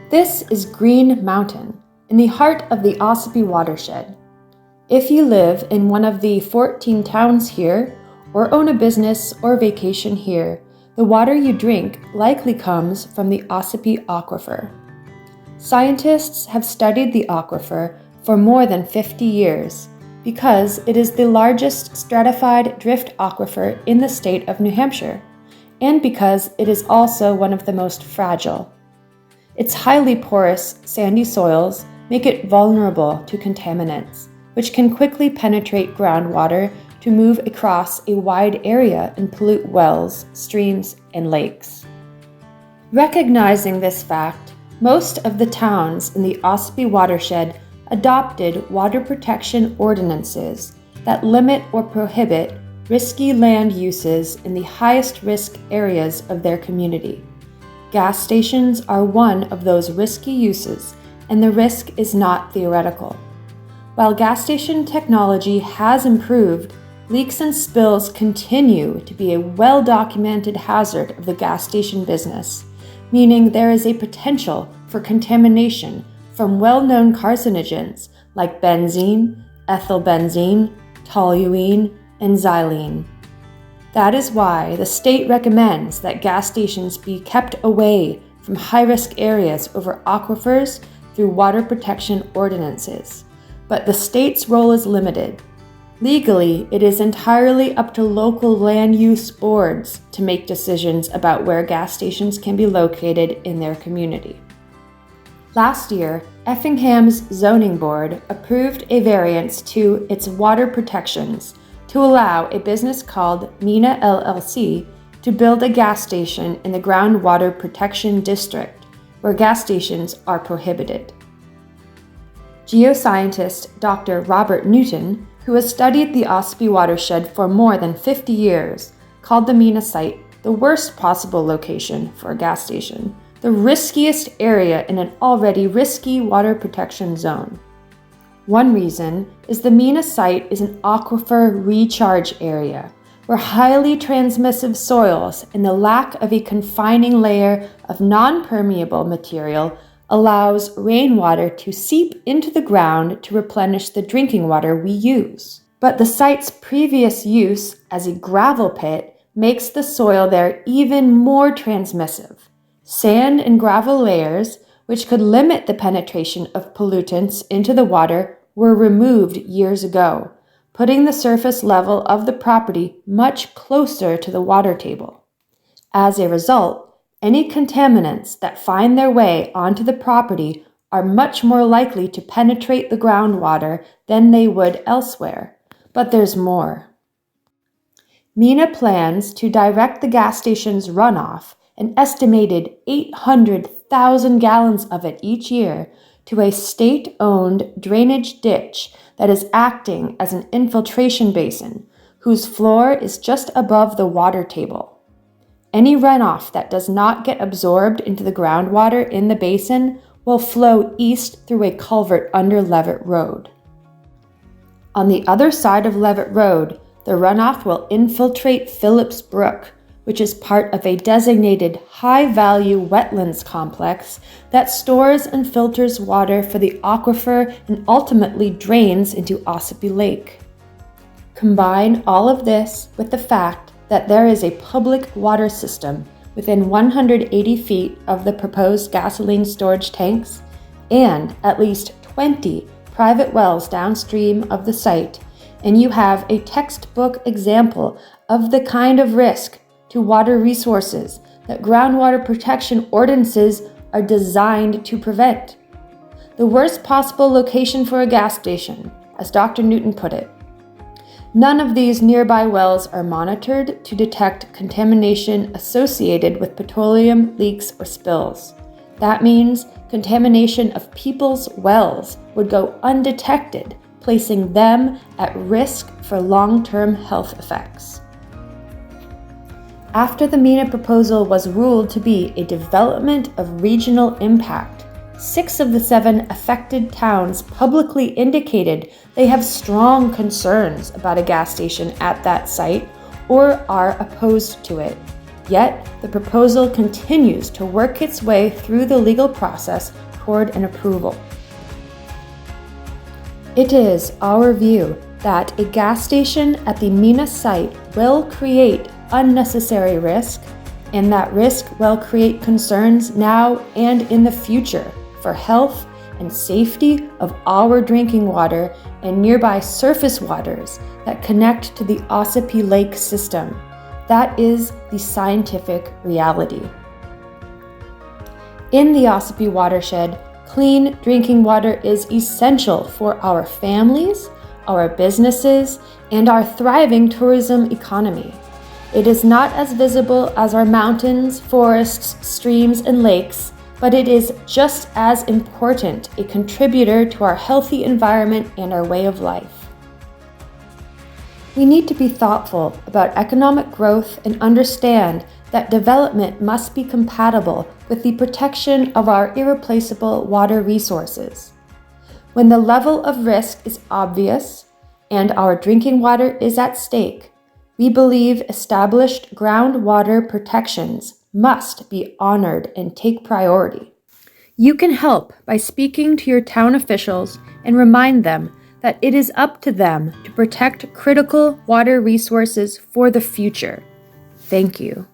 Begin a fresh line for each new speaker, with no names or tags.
This is Green Mountain, in the heart of the Ossipee watershed. If you live in one of the 14 towns here, or own a business or vacation here, the water you drink likely comes from the Ossipee Aquifer. Scientists have studied the aquifer for more than 50 years because it is the largest stratified drift aquifer in the state of New Hampshire, and because it is also one of the most fragile. Its highly porous, sandy soils make it vulnerable to contaminants, which can quickly penetrate groundwater to move across a wide area and pollute wells, streams, and lakes. Recognizing this fact, most of the towns in the Ossipee watershed adopted water protection ordinances that limit or prohibit risky land uses in the highest risk areas of their community. Gas stations are one of those risky uses, and the risk is not theoretical. While gas station technology has improved, leaks and spills continue to be a well-documented hazard of the gas station business, meaning there is a potential for contamination from well-known carcinogens like benzene, ethylbenzene, toluene, and xylene. That is why the state recommends that gas stations be kept away from high-risk areas over aquifers through water protection ordinances. But the state's role is limited. Legally, it is entirely up to local land use boards to make decisions about where gas stations can be located in their community. Last year, Effingham's Zoning Board approved a variance to its water protections to allow a business called Meena LLC to build a gas station in the Groundwater Protection District, where gas stations are prohibited. Geoscientist Dr. Robert Newton, who has studied the Ossipee watershed for more than 50 years, called the Meena site the worst possible location for a gas station, the riskiest area in an already risky water protection zone. One reason is the Meena site is an aquifer recharge area, where highly transmissive soils and the lack of a confining layer of non-permeable material allows rainwater to seep into the ground to replenish the drinking water we use. But the site's previous use as a gravel pit makes the soil there even more transmissive. Sand and gravel layers, which could limit the penetration of pollutants into the water, were removed years ago, putting the surface level of the property much closer to the water table. As a result, any contaminants that find their way onto the property are much more likely to penetrate the groundwater than they would elsewhere. But there's more. Meena plans to direct the gas station's runoff, an estimated 800,000 gallons of it each year, to a state-owned drainage ditch that is acting as an infiltration basin, whose floor is just above the water table. Any runoff that does not get absorbed into the groundwater in the basin will flow east through a culvert under Levitt Road. On the other side of Levitt Road, the runoff will infiltrate Phillips Brook, which is part of a designated high-value wetlands complex that stores and filters water for the aquifer and ultimately drains into Ossipee Lake. Combine all of this with the fact that there is a public water system within 180 feet of the proposed gasoline storage tanks and at least 20 private wells downstream of the site, and you have a textbook example of the kind of risk to water resources that groundwater protection ordinances are designed to prevent. The worst possible location for a gas station, as Dr. Newton put it. None of these nearby wells are monitored to detect contamination associated with petroleum leaks or spills. That means contamination of people's wells would go undetected, placing them at risk for long-term health effects. After the Meena proposal was ruled to be a development of regional impact, 6 of the 7 affected towns publicly indicated they have strong concerns about a gas station at that site or are opposed to it. Yet, the proposal continues to work its way through the legal process toward an approval. It is our view that a gas station at the Meena site will create unnecessary risk, and that risk will create concerns now and in the future for health and safety of our drinking water and nearby surface waters that connect to the Ossipee Lake system. That is the scientific reality. In the Ossipee watershed, clean drinking water is essential for our families, our businesses, and our thriving tourism economy. It is not as visible as our mountains, forests, streams, and lakes, but it is just as important a contributor to our healthy environment and our way of life. We need to be thoughtful about economic growth and understand that development must be compatible with the protection of our irreplaceable water resources. When the level of risk is obvious and our drinking water is at stake, we believe established groundwater protections must be honored and take priority. You can help by speaking to your town officials and remind them that it is up to them to protect critical water resources for the future. Thank you.